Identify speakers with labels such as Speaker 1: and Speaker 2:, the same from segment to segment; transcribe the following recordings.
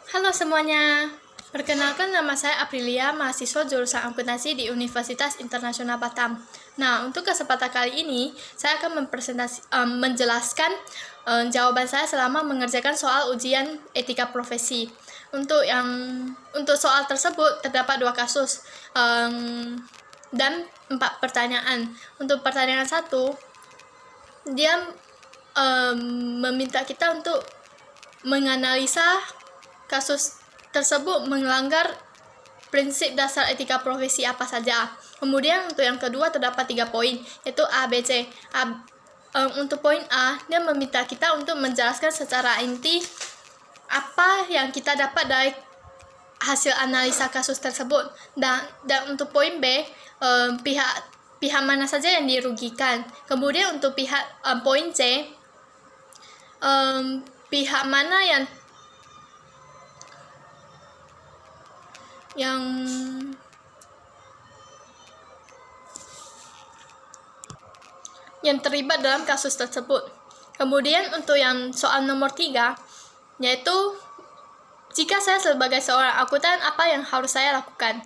Speaker 1: Halo semuanya, perkenalkan nama saya Aprilia, mahasiswa jurusan akuntansi di Universitas Internasional Batam. Nah, untuk kesempatan kali ini, saya akan menjelaskan jawaban saya selama mengerjakan soal ujian etika profesi. Untuk soal tersebut terdapat 2 kasus dan 4 pertanyaan. Untuk pertanyaan 1, dia meminta kita untuk menganalisa kasus tersebut melanggar prinsip dasar etika profesi apa saja. Kemudian untuk yang kedua terdapat 3 poin, yaitu A, B, C. Untuk poin A, dia meminta kita untuk menjelaskan secara inti apa yang kita dapat dari hasil analisa kasus tersebut. Dan untuk poin B, pihak mana saja yang dirugikan. Kemudian untuk poin C, pihak mana yang terlibat dalam kasus tersebut. Kemudian untuk yang soal nomor 3, yaitu jika saya sebagai seorang akuntan, apa yang harus saya lakukan.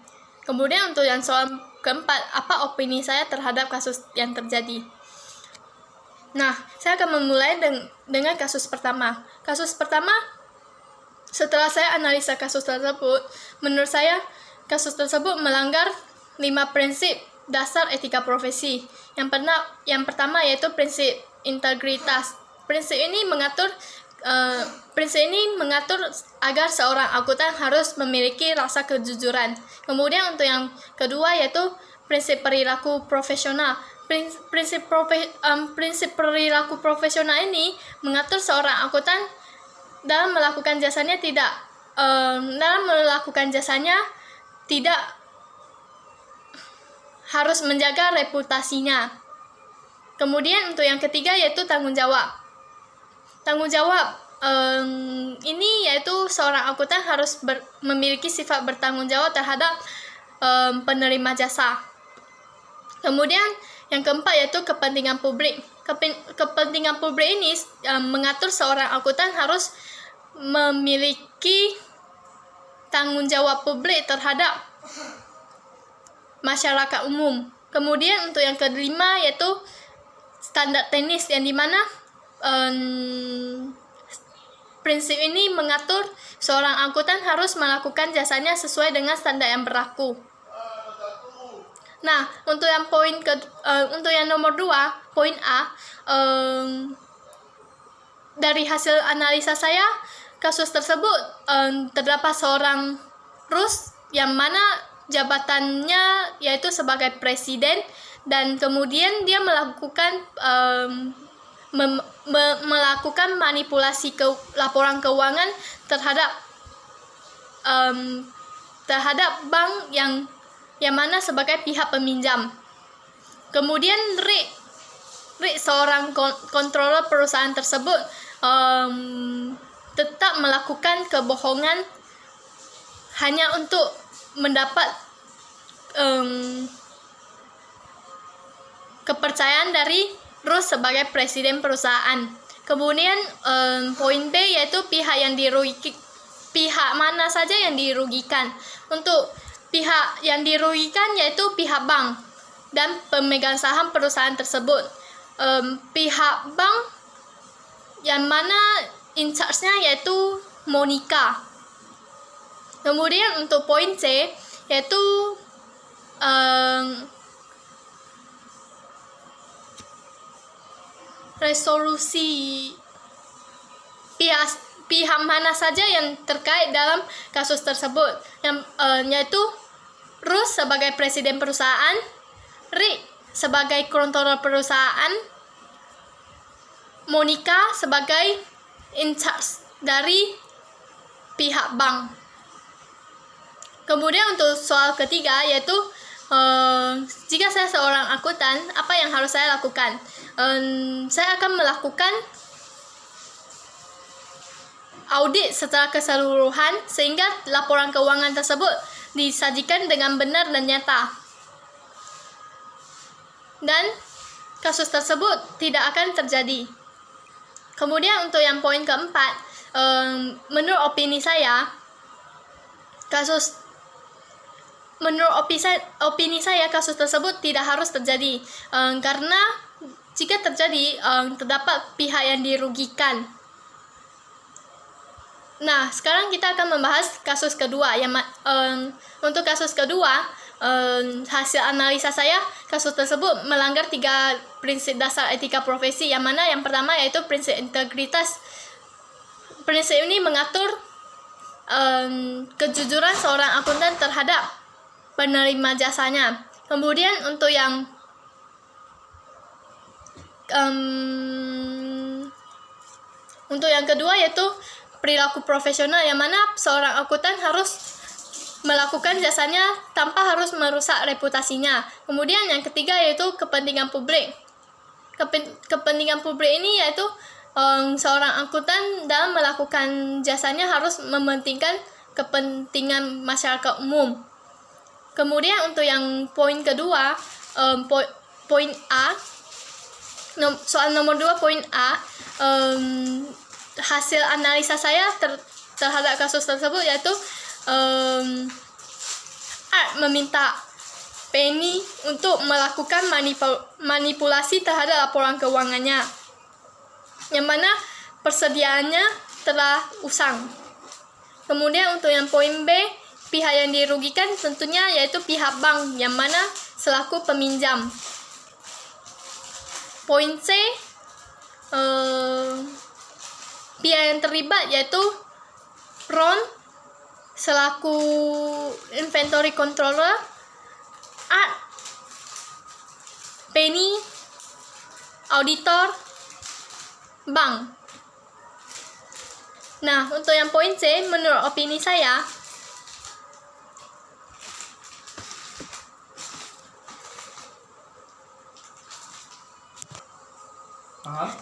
Speaker 1: Kemudian untuk yang soal keempat, apa opini saya terhadap kasus yang terjadi. Nah, saya akan memulai dengan kasus pertama. Kasus pertama, setelah saya analisa kasus tersebut, menurut saya kasus tersebut melanggar 5 prinsip dasar etika profesi. Yang pertama yaitu prinsip integritas. Prinsip ini mengatur agar seorang akuntan harus memiliki rasa kejujuran. Kemudian untuk yang kedua yaitu prinsip perilaku profesional. Prinsip perilaku profesional ini mengatur seorang akuntan dalam melakukan jasanya tidak harus menjaga reputasinya. Kemudian untuk yang ketiga yaitu tanggung jawab. Tanggung jawab ini yaitu seorang akuntan harus memiliki sifat bertanggung jawab terhadap penerima jasa. Kemudian yang keempat yaitu kepentingan publik. Kepentingan publik ini mengatur seorang akuntan harus memiliki tanggung jawab publik terhadap masyarakat umum. Kemudian untuk yang kelima yaitu standar teknis, yang dimana prinsip ini mengatur seorang akuntan harus melakukan jasanya sesuai dengan standar yang berlaku. Nah, untuk yang nomor 2, poin A, dari hasil analisa saya, kasus tersebut terdapat seorang Rus yang mana jabatannya yaitu sebagai presiden, dan kemudian dia melakukan manipulasi laporan keuangan terhadap bank yang mana sebagai pihak peminjam. Kemudian Rick seorang kontroler perusahaan tersebut tetap melakukan kebohongan hanya untuk mendapat kepercayaan dari Rus sebagai presiden perusahaan. Kemudian poin B yaitu pihak mana saja yang dirugikan. Untuk pihak yang dirugikan yaitu pihak bank dan pemegang saham perusahaan tersebut. Pihak bank yang mana in charge-nya yaitu Monica. Kemudian untuk poin C yaitu resolusi pihak mana saja yang terkait dalam kasus tersebut, yaitu Rus sebagai presiden perusahaan, Rick sebagai kontroler perusahaan, Monica sebagai in charge dari pihak bank. Kemudian untuk soal ketiga yaitu jika saya seorang akuntan, apa yang harus saya lakukan? Saya akan melakukan audit secara keseluruhan sehingga laporan keuangan tersebut disajikan dengan benar dan nyata, dan kasus tersebut tidak akan terjadi. Kemudian untuk yang poin keempat, menurut opini saya, menurut opini saya kasus tersebut tidak harus terjadi, karena jika terjadi terdapat pihak yang dirugikan. Nah, sekarang kita akan membahas kasus kedua. Untuk kasus kedua, hasil analisa saya, kasus tersebut melanggar 3 prinsip dasar etika profesi, yang mana yang pertama yaitu prinsip integritas. Prinsip ini mengatur kejujuran seorang akuntan terhadap penerima jasanya. Kemudian untuk yang kedua yaitu perilaku profesional, yang mana seorang akuntan harus melakukan jasanya tanpa harus merusak reputasinya. Kemudian yang ketiga yaitu kepentingan publik. Kepentingan publik ini yaitu seorang akuntan dalam melakukan jasanya harus mementingkan kepentingan masyarakat umum. Kemudian untuk yang poin kedua, poin A, soal nomor 2 poin A, hasil analisa saya terhadap kasus tersebut yaitu Art meminta Penny untuk melakukan manipulasi terhadap laporan keuangannya, yang mana persediaannya telah usang. Kemudian untuk yang poin B, pihak yang dirugikan tentunya yaitu pihak bank, yang mana selaku peminjam. Poin C, pihak yang terlibat yaitu Ron selaku inventory controller, Art, Penny, auditor, bank. Nah, untuk yang poin C, menurut opini saya,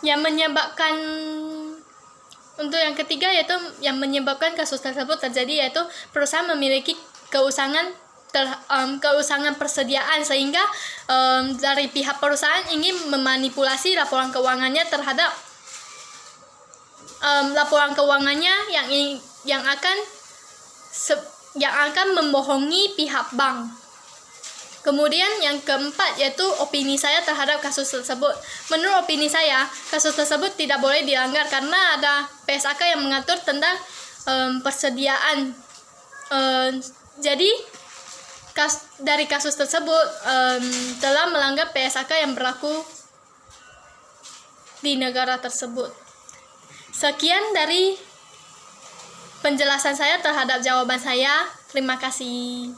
Speaker 1: yang menyebabkan, untuk yang ketiga yaitu yang menyebabkan kasus tersebut terjadi yaitu perusahaan memiliki keusangan persediaan, sehingga dari pihak perusahaan ingin memanipulasi laporan keuangannya terhadap laporan keuangannya yang akan membohongi pihak bank. Kemudian yang keempat yaitu opini saya terhadap kasus tersebut. Menurut opini saya, kasus tersebut tidak boleh dilanggar karena ada PSAK yang mengatur tentang persediaan. Jadi dari kasus tersebut telah melanggar PSAK yang berlaku di negara tersebut. Sekian dari penjelasan saya terhadap jawaban saya. Terima kasih.